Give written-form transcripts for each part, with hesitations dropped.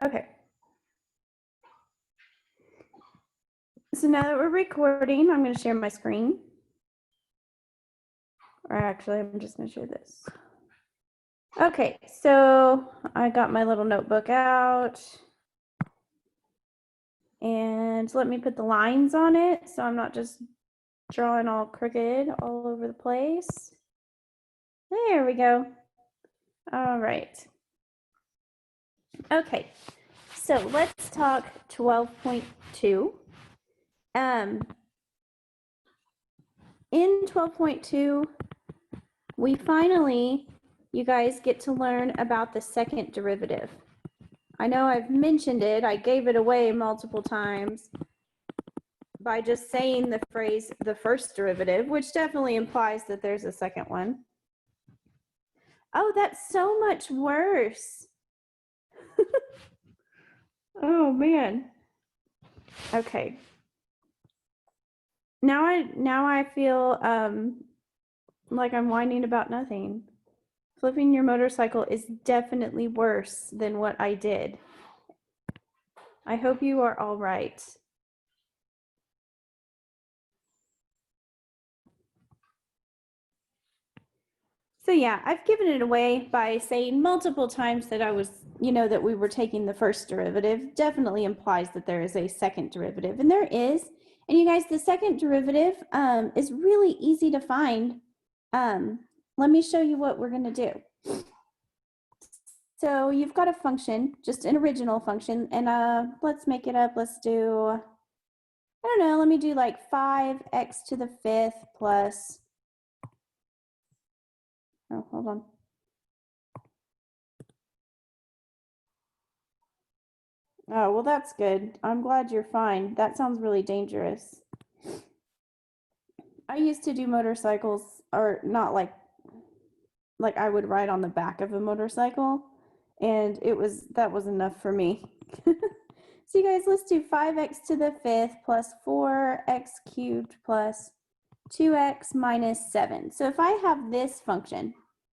Okay. So now that we're recording, I'm going to share my screen. Or actually, I'm just going to share this. Okay, so I got my little notebook out. And let me put the lines on it so I'm not just drawing all crooked all over the place. There we go. All right. Okay, so let's talk 12.2. In 12.2, we finally, you guys get to learn about the second derivative. I know I've mentioned it, I gave it away multiple times by just saying the phrase, the first derivative, which definitely implies that there's a second one. Oh, that's so much worse. Oh man. Okay. Now I feel like I'm whining about nothing. Flipping your motorcycle is definitely worse than what I did. I hope you are all right. So yeah, I've given it away by saying multiple times that I was, that we were taking the first derivative. Definitely implies that there is a second derivative, and there is. And you guys, the second derivative is really easy to find. Let me show you what we're going to do. So you've got a function, just an original function, and let's make it up. Let's do, I don't know, let me do like 5x to the 5th plus, oh, hold on. Oh, well, that's good. I'm glad you're fine. That sounds really dangerous. I used to do motorcycles, or not like I would ride on the back of a motorcycle, and that was enough for me. So you guys, let's do 5x to the 5th plus 4x cubed plus 2x minus 7. So if I have this function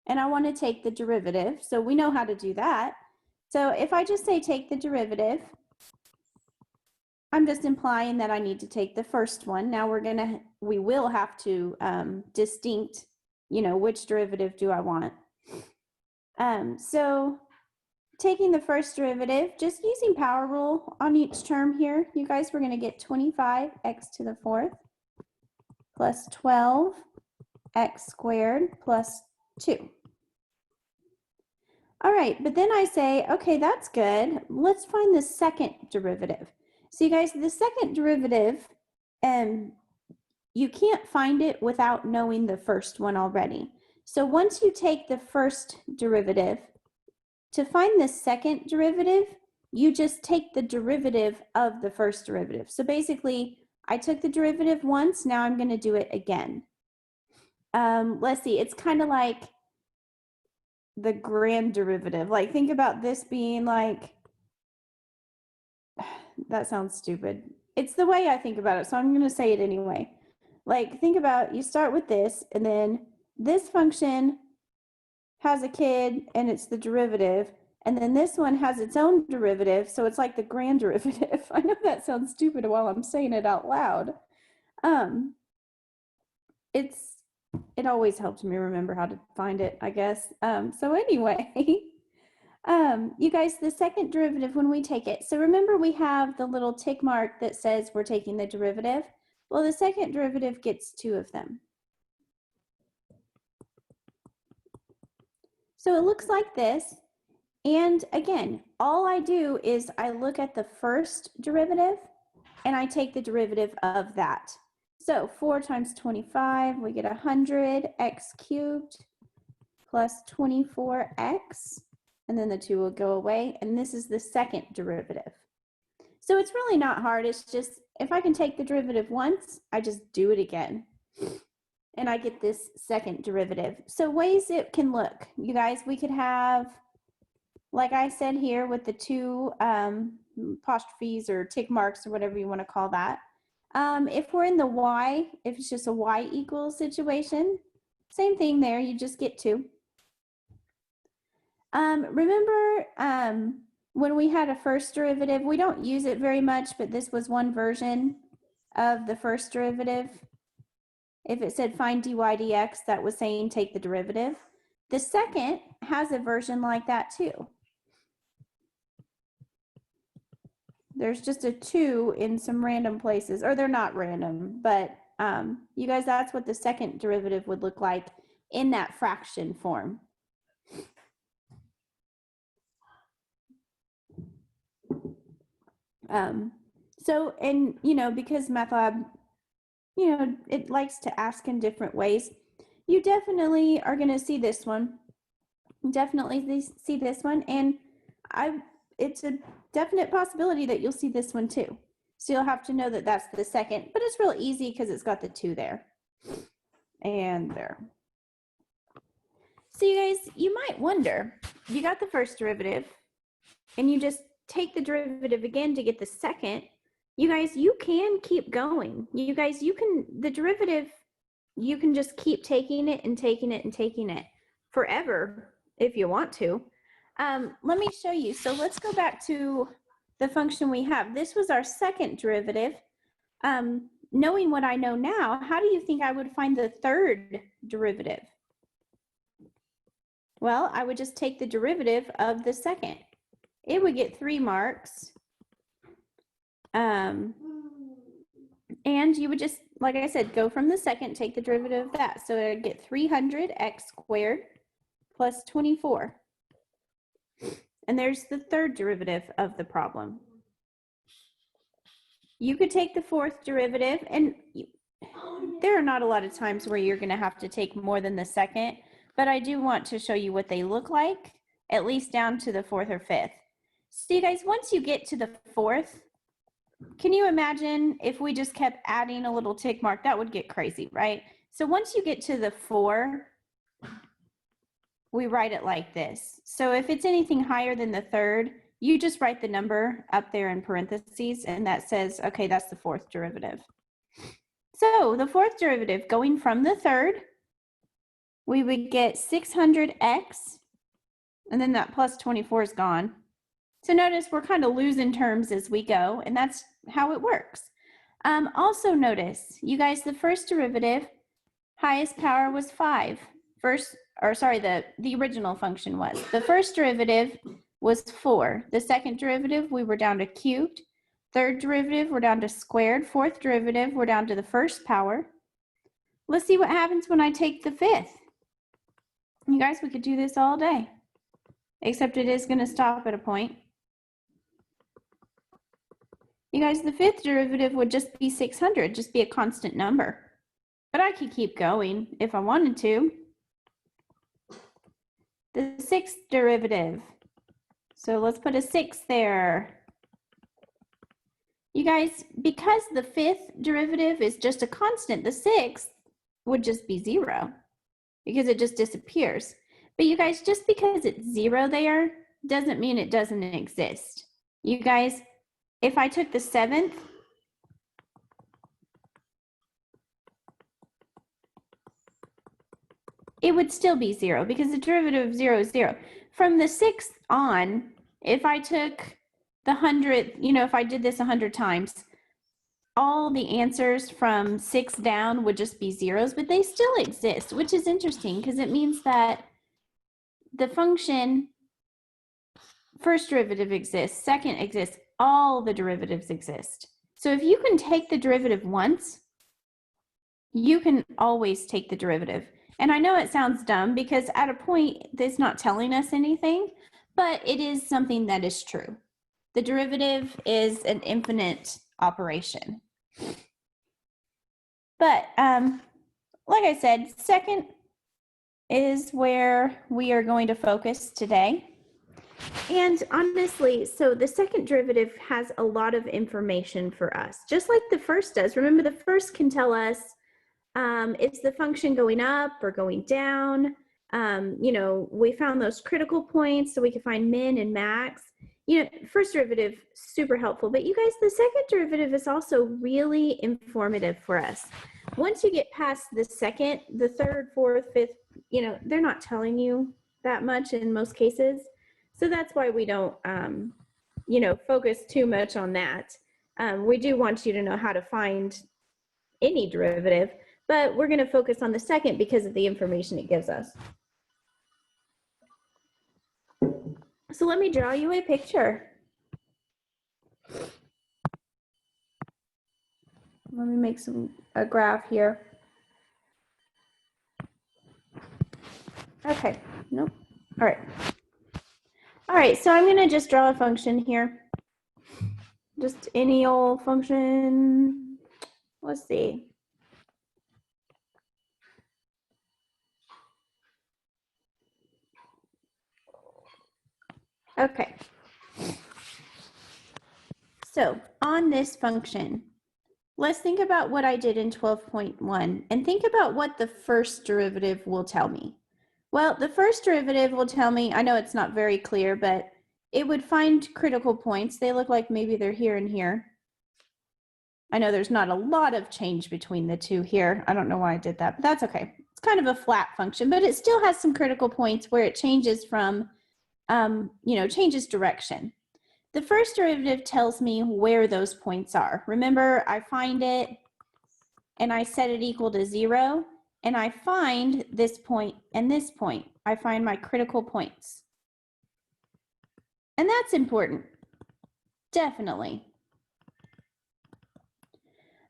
and I want to take the derivative, so we know how to do that. So if I just say take the derivative, I'm just implying that I need to take the first one. Now we will have to distinct, which derivative do I want? So taking the first derivative, just using power rule on each term here, you guys, we're going to get 25x to the 4th plus 12x squared plus 2. All right, but then I say, okay, that's good. Let's find the second derivative. So you guys, the second derivative, you can't find it without knowing the first one already. So once you take the first derivative, to find the second derivative, you just take the derivative of the first derivative. So basically, I took the derivative once, now I'm going to do it again. Let's see, it's kind of like the grand derivative. Like, think about this being like, that sounds stupid. It's the way I think about it, so I'm going to say it anyway. Like, think about, you start with this, and then this function has a kid, and it's the derivative, and then this one has its own derivative, so it's like the grand derivative. I know that sounds stupid while I'm saying it out loud. It always helps me remember how to find it, I guess. So anyway, you guys, the second derivative when we take it, so remember we have the little tick mark that says we're taking the derivative. Well, the second derivative gets 2 of them. So it looks like this. And again, all I do is I look at the first derivative and I take the derivative of that. So 4 times 25, we get 100 x cubed plus 24x, and then the 2 will go away, and this is the second derivative. So it's really not hard. It's just, if I can take the derivative once, I just do it again. And I get this second derivative. So ways it can look, you guys, we could have, like I said here with the 2 apostrophes or tick marks or whatever you want to call that. If we're in the y, if it's just a y equals situation, same thing there, you just get 2. Remember, when we had a first derivative, we don't use it very much, but this was one version of the first derivative. If it said find dy dx, that was saying take the derivative. The second has a version like that too. There's just a 2 in some random places, or they're not random, but you guys, that's what the second derivative would look like in that fraction form. So, and you know, because MATLAB, you know, it likes to ask in different ways, you definitely are going to see this one. Definitely see this one, and it's a definite possibility that you'll see this one too. So you'll have to know that that's the second, but it's real easy because it's got the 2 there and there. So you guys, you might wonder, you got the first derivative and you just take the derivative again to get the second. You guys, you can keep going. You guys, you can, the derivative, you can just keep taking it and taking it and taking it forever if you want to. Let me show you. So let's go back to the function we have. This was our second derivative. Knowing what I know now, how do you think I would find the third derivative? Well, I would just take the derivative of the second. It would get 3 marks. And you would just, like I said, go from the second, take the derivative of that. So it would get 300x squared plus 24. And there's the third derivative of the problem. You could take the fourth derivative, and there are not a lot of times where you're going to have to take more than the second, but I do want to show you what they look like, at least down to the fourth or fifth. So you guys, once you get to the fourth, can you imagine if we just kept adding a little tick mark? That would get crazy, right? So once you get to the 4, we write it like this. So if it's anything higher than the third, you just write the number up there in parentheses, and that says, okay, that's the fourth derivative. So the fourth derivative, going from the third, we would get 600x, and then that plus 24 is gone. So notice we're kind of losing terms as we go, and that's how it works. Also notice, you guys, the first derivative, highest power was 5. The original function was. The first derivative was 4. The second derivative, we were down to cubed. Third derivative, we're down to squared. Fourth derivative, we're down to the first power. Let's see what happens when I take the fifth. You guys, we could do this all day, except it is going to stop at a point. You guys, the fifth derivative would just be 600, just be a constant number. But I could keep going if I wanted to. The sixth derivative. So let's put a 6 there. You guys, because the fifth derivative is just a constant, the sixth would just be 0 because it just disappears. But you guys, just because it's 0 there doesn't mean it doesn't exist. You guys, if I took the 7th, it would still be 0 because the derivative of 0 is 0. From the 6th on, if I took the 100th, you know, if I did this 100 times, all the answers from 6 down would just be zeros, but they still exist, which is interesting because it means that the function first derivative exists, second exists, all the derivatives exist. So if you can take the derivative once, you can always take the derivative. And I know it sounds dumb because at a point, it's not telling us anything, but it is something that is true. The derivative is an infinite operation. But like I said, second is where we are going to focus today. And honestly, so the second derivative has a lot of information for us, just like the first does. Remember, the first can tell us is the function going up or going down. You know, we found those critical points so we could find min and max. You know, first derivative, super helpful. But you guys, the second derivative is also really informative for us. Once you get past the second, the third, fourth, fifth, you know, they're not telling you that much in most cases. So that's why we don't you know, focus too much on that. We do want you to know how to find any derivative, but we're going to focus on the second because of the information it gives us. So let me draw you a picture. Let me make a graph here. Okay, nope. All right. All right, so I'm going to just draw a function here. Just any old function. Let's see. Okay. So on this function, let's think about what I did in 12.1 and think about what the first derivative will tell me. Well, the first derivative will tell me, I know it's not very clear, but it would find critical points. They look like maybe they're here and here. I know there's not a lot of change between the two here. I don't know why I did that, but that's okay. It's kind of a flat function, but it still has some critical points where it changes from, you know, changes direction. The first derivative tells me where those points are. Remember, I find it and I set it equal to 0, and I find this point and this point. I find my critical points. And that's important, definitely.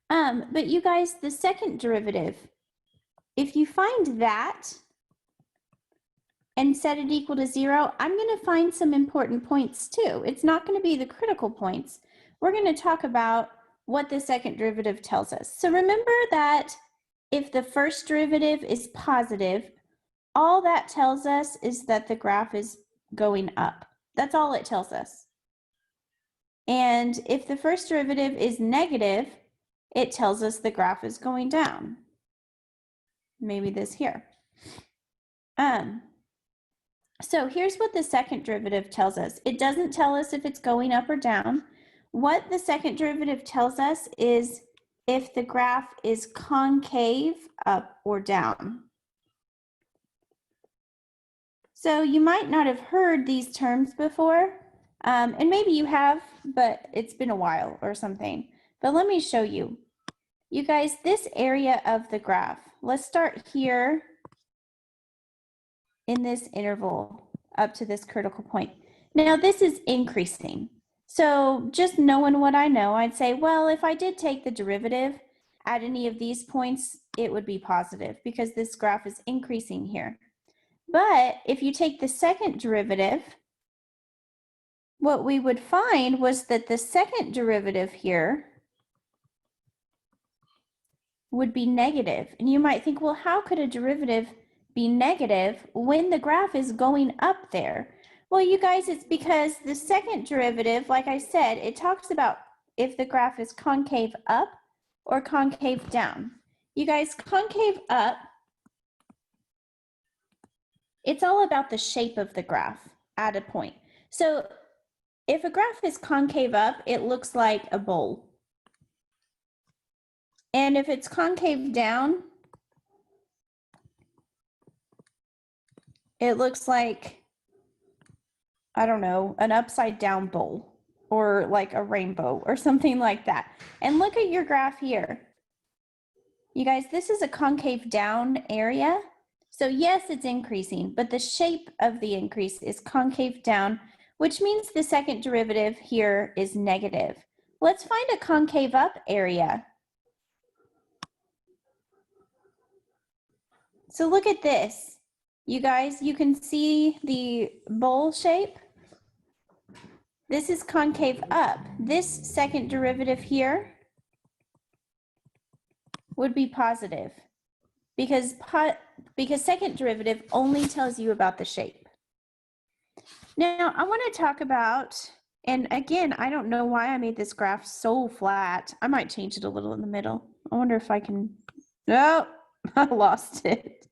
But you guys, the second derivative, if you find that and set it equal to 0, I'm going to find some important points too. It's not going to be the critical points. We're going to talk about what the second derivative tells us. So remember that if the first derivative is positive, all that tells us is that the graph is going up. That's all it tells us. And if the first derivative is negative, it tells us the graph is going down. Maybe this here. So here's what the second derivative tells us. It doesn't tell us if it's going up or down. What the second derivative tells us is if the graph is concave up or down. So you might not have heard these terms before, and maybe you have, but it's been a while or something. But let me show you. You guys, this area of the graph, let's start here in this interval up to this critical point. Now this is increasing. So just knowing what I know, I'd say, well, if I did take the derivative at any of these points, it would be positive because this graph is increasing here. But if you take the second derivative, what we would find was that the second derivative here would be negative. And you might think, well, how could a derivative be negative when the graph is going up there? Well, you guys, it's because the second derivative, like I said, it talks about if the graph is concave up or concave down. You guys, concave up, it's all about the shape of the graph at a point. So if a graph is concave up, it looks like a bowl. And if it's concave down, it looks like, I don't know, an upside down bowl or like a rainbow or something like that. And look at your graph here. You guys, this is a concave down area. So yes, it's increasing, but the shape of the increase is concave down, which means the second derivative here is negative. Let's find a concave up area. So look at this. You guys, you can see the bowl shape. This is concave up. This second derivative here would be positive because second derivative only tells you about the shape. Now I want to talk about, and again, I don't know why I made this graph so flat. I might change it a little in the middle. I wonder if I can, no, I lost it.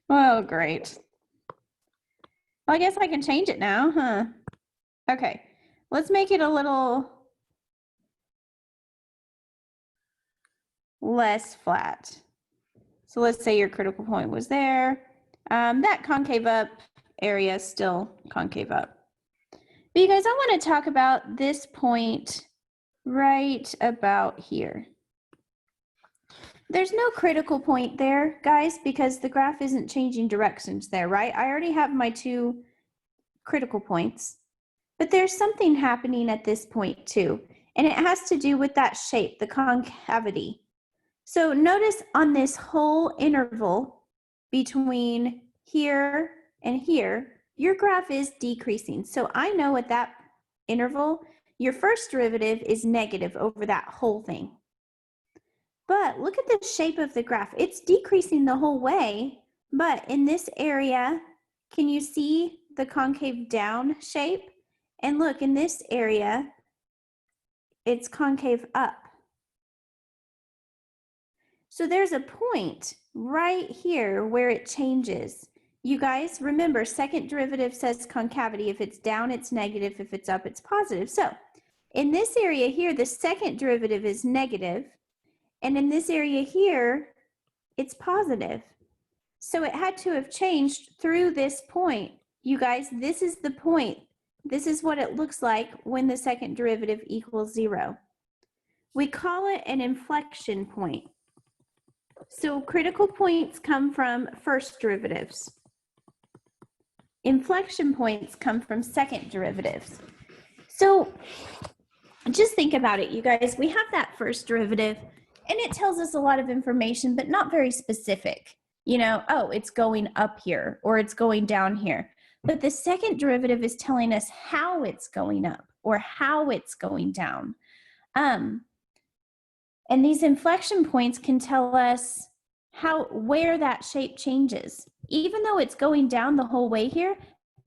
Oh, great. Well, I guess I can change it now, huh? Okay, let's make it a little less flat. So let's say your critical point was there. That concave up area is still concave up. But you guys, I want to talk about this point right about here. There's no critical point there, guys, because the graph isn't changing directions there, right? I already have my 2 critical points, but there's something happening at this point too, and it has to do with that shape, the concavity. So notice on this whole interval between here and here, your graph is decreasing. So I know at that interval, your first derivative is negative over that whole thing. But look at the shape of the graph. It's decreasing the whole way, but in this area, can you see the concave down shape? And look, in this area, it's concave up. So there's a point right here where it changes. You guys, remember, second derivative says concavity. If it's down, it's negative. If it's up, it's positive. So in this area here, the second derivative is negative. And in this area here, it's positive. So it had to have changed through this point. You guys, this is the point. This is what it looks like when the second derivative equals 0. We call it an inflection point. So critical points come from first derivatives. Inflection points come from second derivatives. So just think about it, you guys. We have that first derivative, and it tells us a lot of information, but not very specific. You know, oh, it's going up here, or it's going down here. But the second derivative is telling us how it's going up, or how it's going down. And these inflection points can tell us where that shape changes. Even though it's going down the whole way here,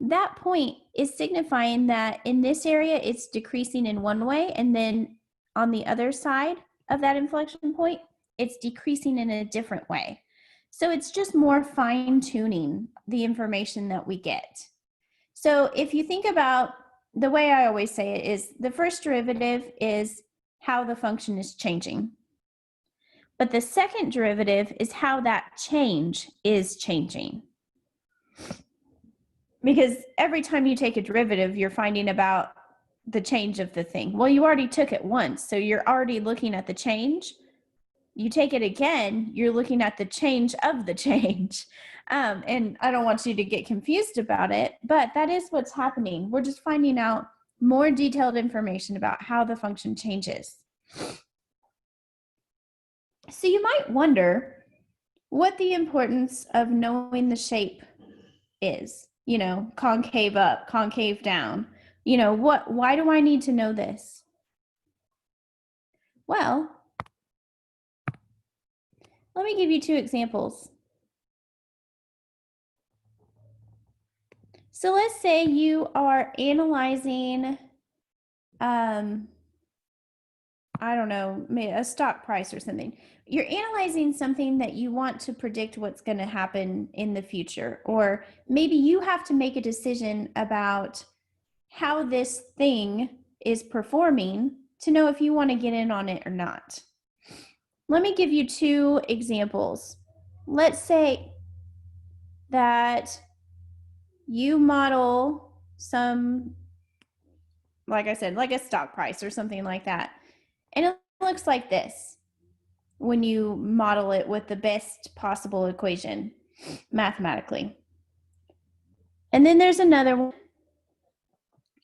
that point is signifying that in this area, it's decreasing in one way, and then on the other side of that inflection point, it's decreasing in a different way. So it's just more fine-tuning the information that we get. So if you think about, the way I always say it is, the first derivative is how the function is changing. But the second derivative is how that change is changing. Because every time you take a derivative, you're finding about the change of the thing. Well, you already took it once, so you're already looking at the change. You take it again, you're looking at the change of the change. And I don't want you to get confused about it, but that is what's happening. We're just finding out more detailed information about how the function changes. So you might wonder what the importance of knowing the shape is. You know, concave up, concave down. You know, why do I need to know this? Well, let me give you 2 examples. So let's say you are analyzing, I don't know, a stock price or something. You're analyzing something that you want to predict what's going to happen in the future, or maybe you have to make a decision about how this thing is performing to know if you want to get in on it or not. Let me give you 2 examples. Let's say that you model some, like I said, like a stock price or something like that. And it looks like this when you model it with the best possible equation mathematically. And then there's another one,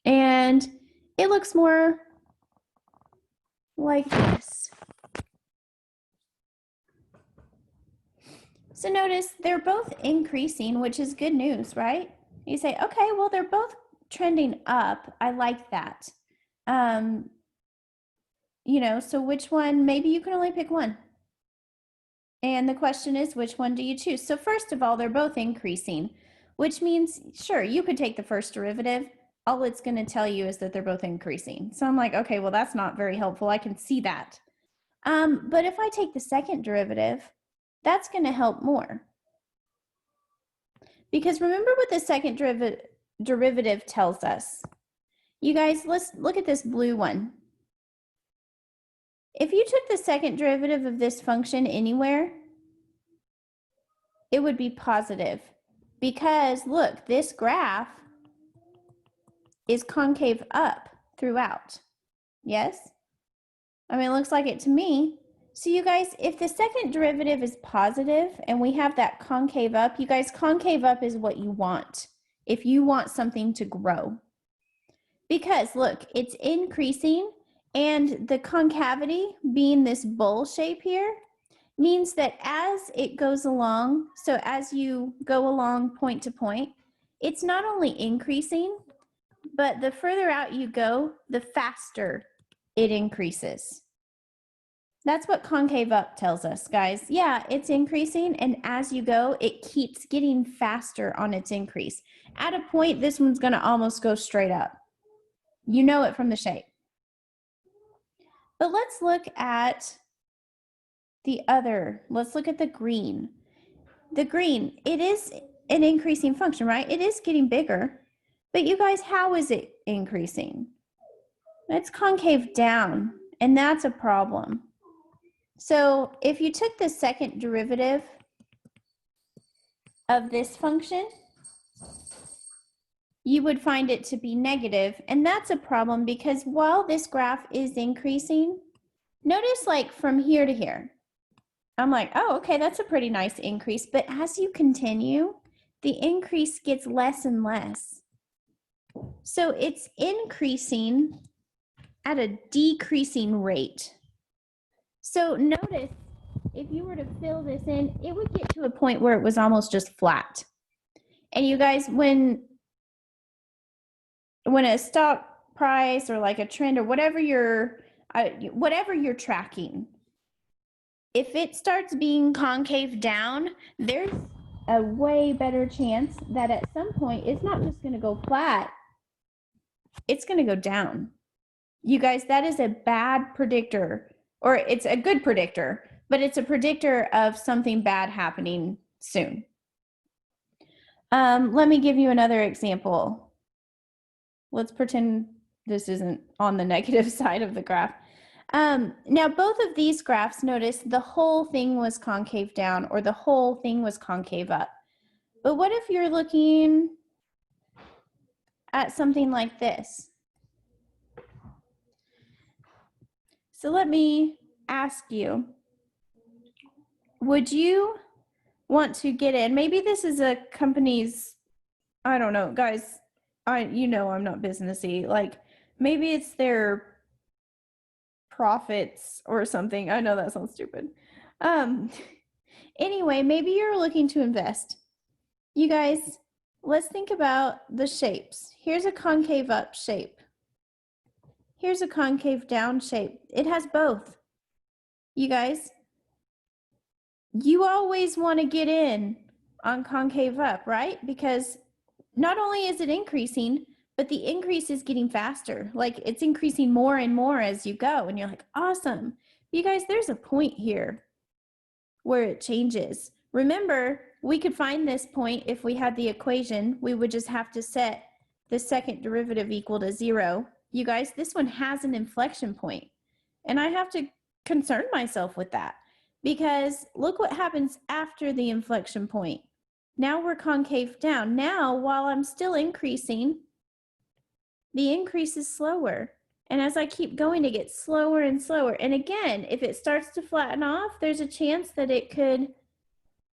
and it looks more like this. So notice they're both increasing, which is good news, right? You say, okay, well, they're both trending up. I like that. You know, so which one? Maybe you can only pick one. And the question is, which one do you choose? So first of all, they're both increasing, which means, sure, you could take the first derivative. All it's going to tell you is that they're both increasing. So I'm like, okay, well, that's not very helpful. I can see that. But if I take the second derivative, that's going to help more. Because remember what the second derivative tells us. You guys, let's look at this blue one. If you took the second derivative of this function anywhere, it would be positive. Because look, this graph is concave up throughout. Yes? I mean, it looks like it to me. So you guys, if the second derivative is positive and we have that concave up, you guys, concave up is what you want if you want something to grow. Because look, it's increasing, and the concavity being this bowl shape here means that as it goes along, so as you go along point to point, it's not only increasing, but the further out you go, the faster it increases. That's what concave up tells us, guys. Yeah, it's increasing, and as you go, it keeps getting faster on its increase. At a point, this one's going to almost go straight up. You know it from the shape. But let's look at the other. Let's look at the green. The green, it is an increasing function, right? It is getting bigger. But you guys, how is it increasing? It's concave down, and that's a problem. So if you took the second derivative of this function, you would find it to be negative, and that's a problem because while this graph is increasing, notice like from here to here, I'm like, oh, okay, that's a pretty nice increase, but as you continue, the increase gets less and less. So it's increasing at a decreasing rate. So notice, if you were to fill this in, it would get to a point where it was almost just flat. And you guys, when a stock price or like a trend or whatever you're tracking, if it starts being concave down, there's a way better chance that at some point it's not just going to go flat, it's going to go down. You guys, that is a bad predictor, or it's a good predictor, but it's a predictor of something bad happening soon. Let me give you another example. Let's pretend this isn't on the negative side of the graph. Now, both of these graphs, notice the whole thing was concave down or the whole thing was concave up. But what if you're looking at something like this? So let me ask you, would you want to get in? Maybe this is a company's, I don't know, guys, you know I'm not businessy. Like maybe it's their profits or something. I know that sounds stupid. Anyway, maybe you're looking to invest. You guys, let's think about the shapes. Here's a concave up shape. Here's a concave down shape. It has both. You guys, you always want to get in on concave up, right? Because not only is it increasing, but the increase is getting faster. Like it's increasing more and more as you go. And you're like, awesome. You guys, there's a point here where it changes. Remember, we could find this point if we had the equation. We would just have to set the second derivative equal to 0. You guys, this one has an inflection point. And I have to concern myself with that because look what happens after the inflection point. Now we're concave down. Now, while I'm still increasing, the increase is slower. And as I keep going, it gets slower and slower. And again, if it starts to flatten off, there's a chance that it could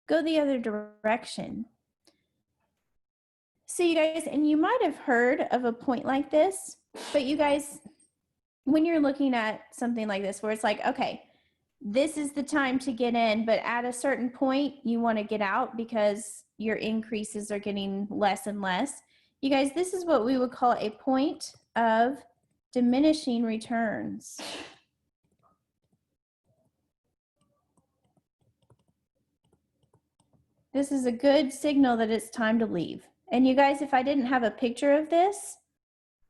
go the other direction. So you guys, and you might have heard of a point like this, but you guys, when you're looking at something like this, where it's like, okay, this is the time to get in, but at a certain point, you want to get out because your increases are getting less and less. You guys, this is what we would call a point of diminishing returns. This is a good signal that it's time to leave. And you guys, if I didn't have a picture of this,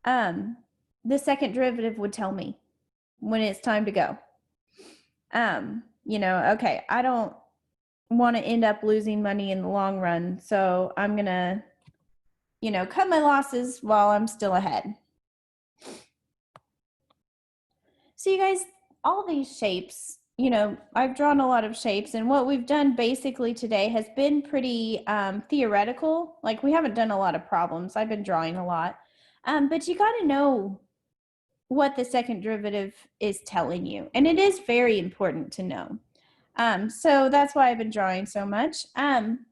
the second derivative would tell me when it's time to go. You know, okay, I don't want to end up losing money in the long run, so I'm going to, you know, cut my losses while I'm still ahead. So you guys, all these shapes, you know, I've drawn a lot of shapes, and what we've done basically today has been pretty theoretical. Like we haven't done a lot of problems. I've been drawing a lot. But you got to know what the second derivative is telling you. And it is very important to know. So that's why I've been drawing so much. I'm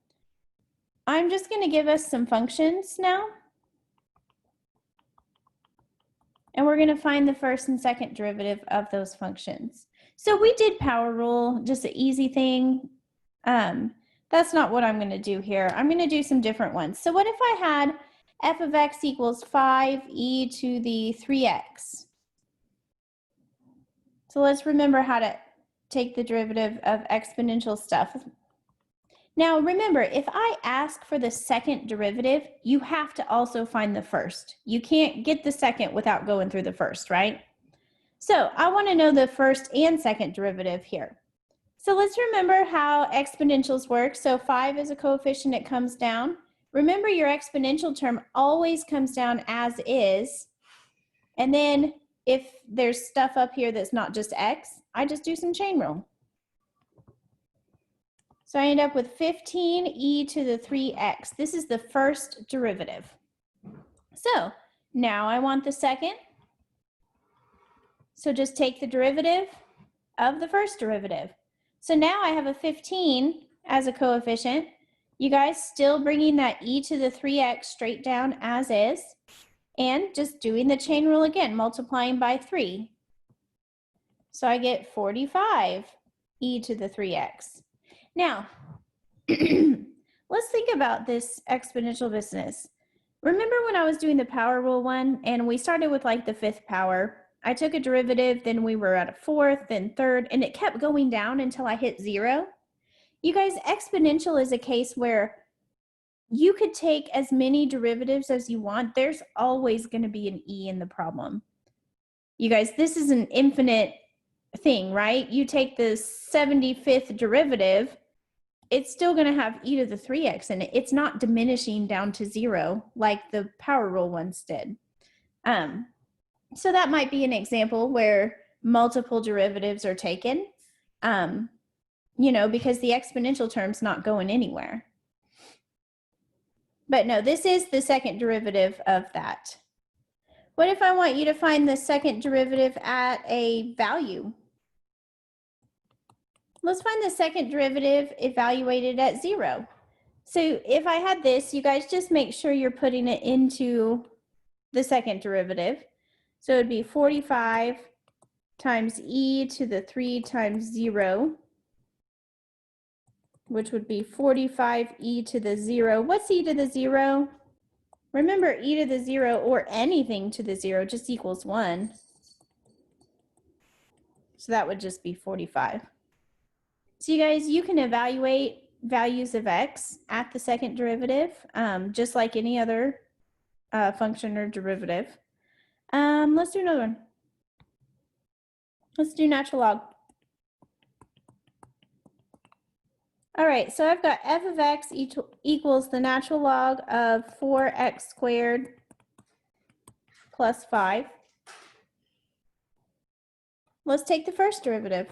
just going to give us some functions now. And we're going to find the first and second derivative of those functions. So we did power rule, just an easy thing. That's not what I'm going to do here. I'm going to do some different ones. So what if I had f of x equals 5e to the 3x? So let's remember how to take the derivative of exponential stuff. Now remember, if I ask for the second derivative, you have to also find the first. You can't get the second without going through the first, right? So I want to know the first and second derivative here. So let's remember how exponentials work. So 5 is a coefficient, it comes down. Remember, your exponential term always comes down as is. And then if there's stuff up here that's not just x, I just do some chain rule. So I end up with 15e to the 3x. This is the first derivative. So now I want the second. So just take the derivative of the first derivative. So now I have a 15 as a coefficient. You guys still bringing that e to the 3x straight down as is. And just doing the chain rule again, multiplying by 3. So I get 45 e to the 3x. Now, let's think about this exponential business. Remember when I was doing the power rule one and we started with like the 5th power? I took a derivative, then we were at a 4th, then 3rd, and it kept going down until I hit 0. You guys, exponential is a case where you could take as many derivatives as you want. There's always going to be an e in the problem. You guys, this is an infinite thing, right? You take the 75th derivative, it's still going to have e to the 3x in it. It's not diminishing down to 0 like the power rule ones did. So that might be an example where multiple derivatives are taken, you know, because the exponential term's not going anywhere. But no, this is the second derivative of that. What if I want you to find the second derivative at a value? Let's find the second derivative evaluated at 0. So if I had this, you guys just make sure you're putting it into the second derivative. So it would be 45 times e to the 3 times 0, which would be 45 e to the 0. What's e to the 0? Remember, e to the 0 or anything to the 0 just equals 1. So that would just be 45. So you guys, you can evaluate values of x at the second derivative, just like any other function or derivative. Let's do another one. Let's do natural log. All right, so I've got f of x equals the natural log of 4x squared plus 5. Let's take the first derivative.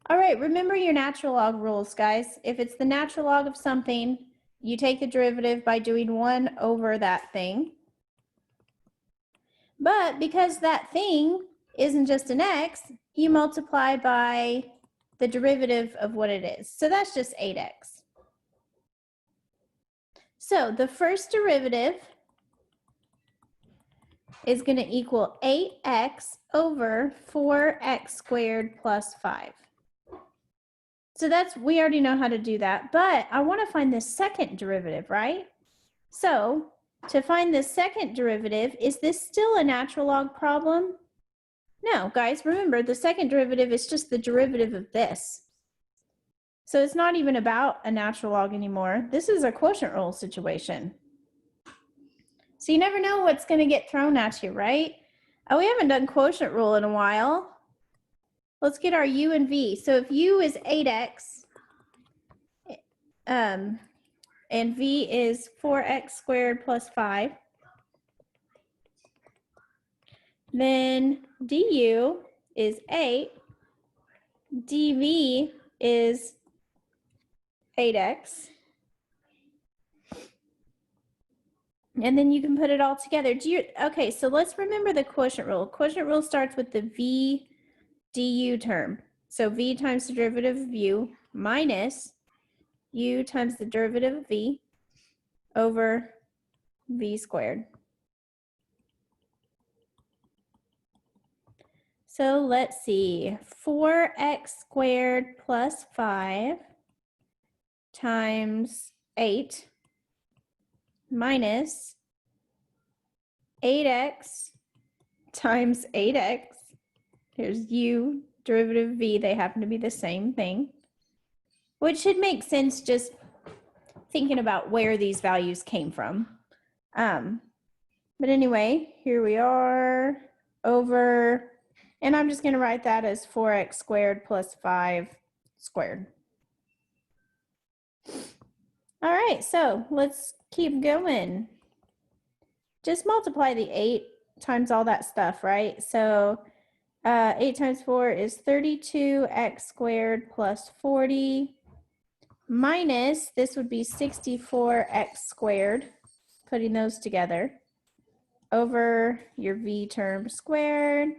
All right, remember your natural log rules, guys. If it's the natural log of something, you take the derivative by doing 1 over that thing. But because that thing isn't just an x, you multiply by the derivative of what it is. So that's just 8x. So the first derivative is going to equal 8x over 4x squared plus 5. So that's, we already know how to do that, but I want to find the second derivative, right? So to find the second derivative, is this still a natural log problem? No, guys, remember the second derivative is just the derivative of this. So it's not even about a natural log anymore. This is a quotient rule situation. So you never know what's going to get thrown at you, right? Oh, we haven't done quotient rule in a while. Let's get our u and v. So if u is 8x, and v is 4x squared plus 5, then du is 8, dv is 8x, And then you can put it all together. Okay, so let's remember the quotient rule. Quotient rule starts with the v du term. So v times the derivative of u minus u times the derivative of v over v squared. So let's see, 4x squared plus 5 times 8 minus 8x times 8x. Here's u, derivative of v, they happen to be the same thing, which should make sense just thinking about where these values came from. But anyway, here we are over, and I'm just going to write that as 4x squared plus 5 squared. All right, so let's keep going. Just multiply the 8 times all that stuff, right? So 8 times 4 is 32x squared plus 40 minus, this would be 64x squared, putting those together, over your v term squared.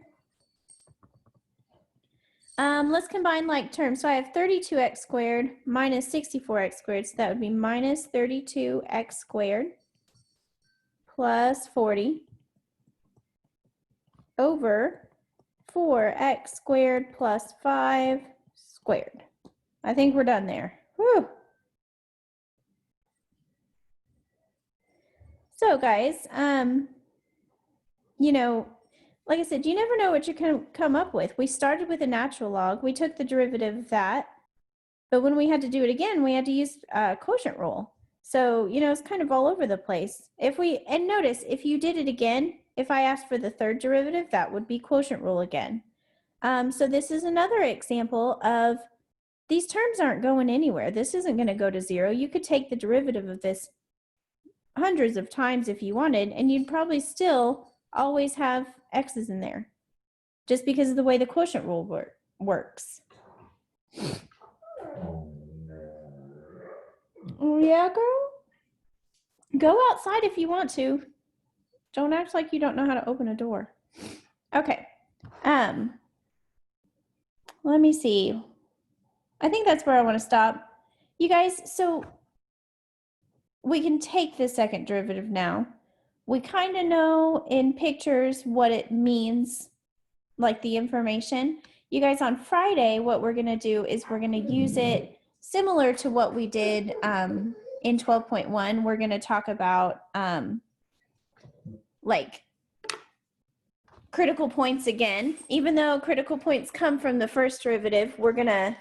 Let's combine like terms. So I have 32x squared minus 64x squared. So that would be minus 32x squared plus 40 over 4x squared plus 5 squared. I think we're done there. Whew. So guys, you know, like I said, you never know what you can come up with. We started with a natural log. We took the derivative of that. But when we had to do it again, we had to use quotient rule. So, you know, it's kind of all over the place. And notice, if you did it again, if I asked for the third derivative, that would be quotient rule again. So this is another example of these terms aren't going anywhere. This isn't going to go to 0. You could take the derivative of this hundreds of times if you wanted, and you'd probably still always have x's in there, just because of the way the quotient rule works. Oh yeah, girl? Go outside if you want to. Don't act like you don't know how to open a door. Okay. Let me see. I think that's where I want to stop. You guys, so we can take the second derivative now. We kind of know in pictures what it means, like the information. You guys, on Friday, what we're going to do is we're going to use it similar to what we did in 12.1. We're going to talk about like critical points again. Even though critical points come from the first derivative, we're going to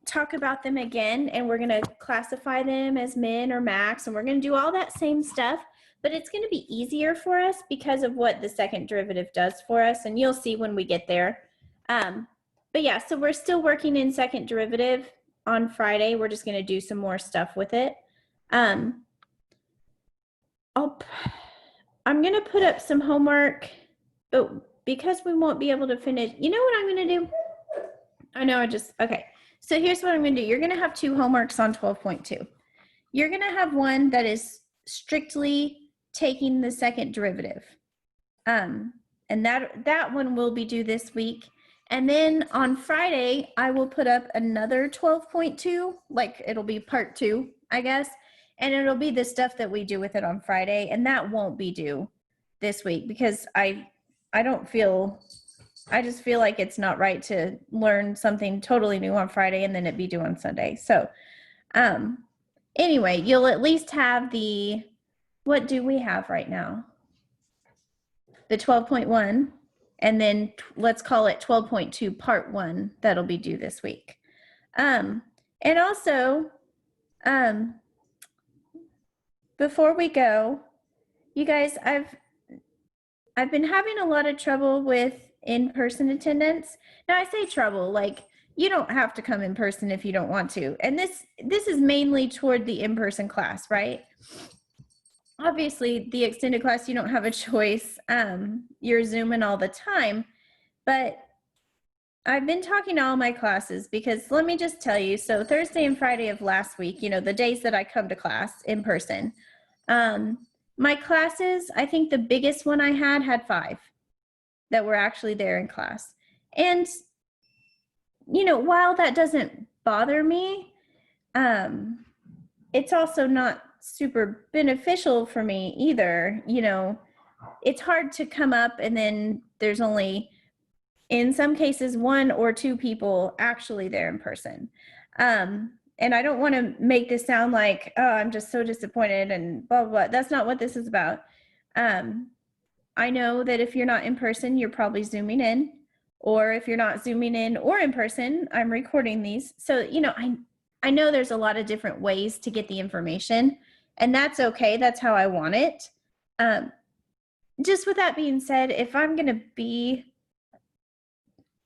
talk about them again, and we're going to classify them as min or max, and we're going to do all that same stuff, but it's going to be easier for us because of what the second derivative does for us, and you'll see when we get there. But yeah, so we're still working in second derivative on Friday. We're just going to do some more stuff with it. I'm going to put up some homework, but because we won't be able to finish, you know what I'm going to do? I know okay. So here's what I'm going to do. You're going to have 2 homeworks on 12.2. You're going to have one that is strictly taking the second derivative. And that one will be due this week. And then on Friday, I will put up another 12.2, like it'll be part 2, I guess. And it'll be the stuff that we do with it on Friday. And that won't be due this week because I just feel like it's not right to learn something totally new on Friday and then it be due on Sunday. So anyway, you'll at least have what do we have right now? The 12.1, and then let's call it 12.2 part 1. That'll be due this week. And also, before we go, you guys, I've been having a lot of trouble with in-person attendance. Now I say trouble, like you don't have to come in person if you don't want to. And this is mainly toward the in-person class, right? Obviously the extended class, you don't have a choice. You're Zooming all the time, but I've been talking to all my classes because let me just tell you, so Thursday and Friday of last week, you know, the days that I come to class in person, My classes, I think the biggest one I had 5 that were actually there in class. And, you know, while that doesn't bother me, it's also not super beneficial for me either. You know, it's hard to come up and then there's only, in some cases, 1 or 2 people actually there in person. And I don't want to make this sound like, oh, I'm just so disappointed and blah, blah, blah. That's not what this is about. I know that if you're not in person, you're probably Zooming in, or if you're not Zooming in or in person, I'm recording these. So, you know, I know there's a lot of different ways to get the information, and that's okay. That's how I want it. Just with that being said, if I'm going to be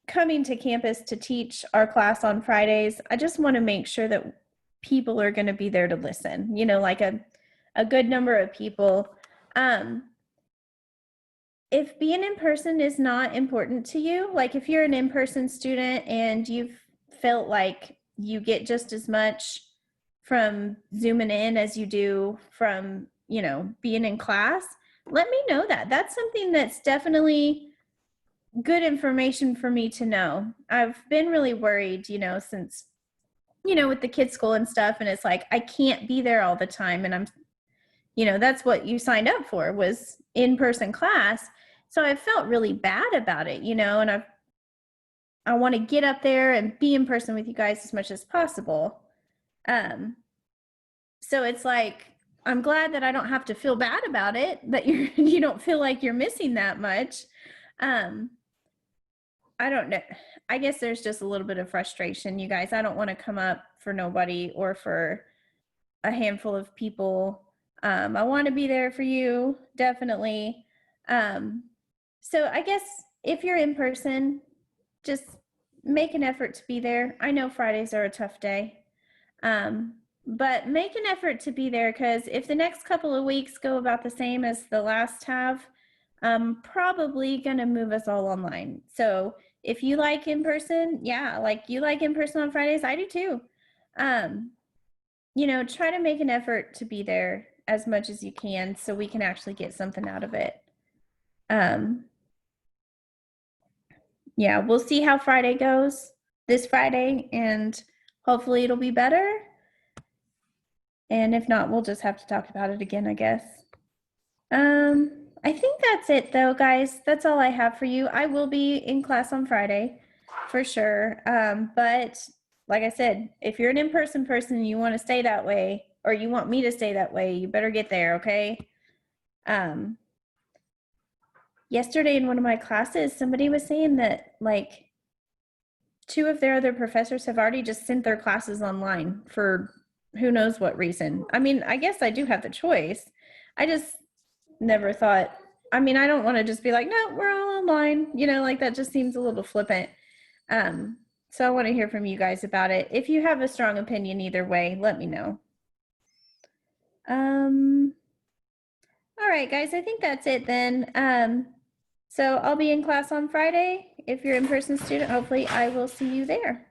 coming to campus to teach our class on Fridays, I just want to make sure that people are going to be there to listen, you know, like a good number of people. If being in person is not important to you, like if you're an in-person student and you've felt like you get just as much from Zooming in as you do from, you know, being in class, let me know that. That's something that's definitely good information for me to know. I've been really worried, you know, since, you know, with the kids' school and stuff, and it's like I can't be there all the time, and I'm, you know, that's what you signed up for, was in-person class. So I felt really bad about it, you know, and I want to get up there and be in person with you guys as much as possible. So it's like, I'm glad that I don't have to feel bad about it, that you don't feel like you're missing that much. I don't know. I guess there's just a little bit of frustration, you guys. I don't want to come up for nobody or for a handful of people. I want to be there for you, definitely. So I guess if you're in person, just make an effort to be there. I know Fridays are a tough day, but make an effort to be there, because if the next couple of weeks go about the same as the last have, I'm probably going to move us all online. So if you like in person, yeah, like you like in person on Fridays, I do too. You know, try to make an effort to be there as much as you can so we can actually get something out of it. Yeah, we'll see how Friday goes this Friday, and hopefully it'll be better. And if not, we'll just have to talk about it again, I guess. I think that's it though, guys. That's all I have for you. I will be in class on Friday for sure. But like I said, if you're an in-person person and you want to stay that way, or you want me to stay that way, you better get there, okay? Yesterday in one of my classes, somebody was saying that like 2 of their other professors have already just sent their classes online for who knows what reason. I mean, I guess I do have the choice. I just never thought, I mean, I don't want to just be like, no, we're all online, you know, like that just seems a little flippant. So I want to hear from you guys about it. If you have a strong opinion either way, let me know. All right, guys, I think that's it then. So I'll be in class on Friday. If you're an in-person student, hopefully I will see you there.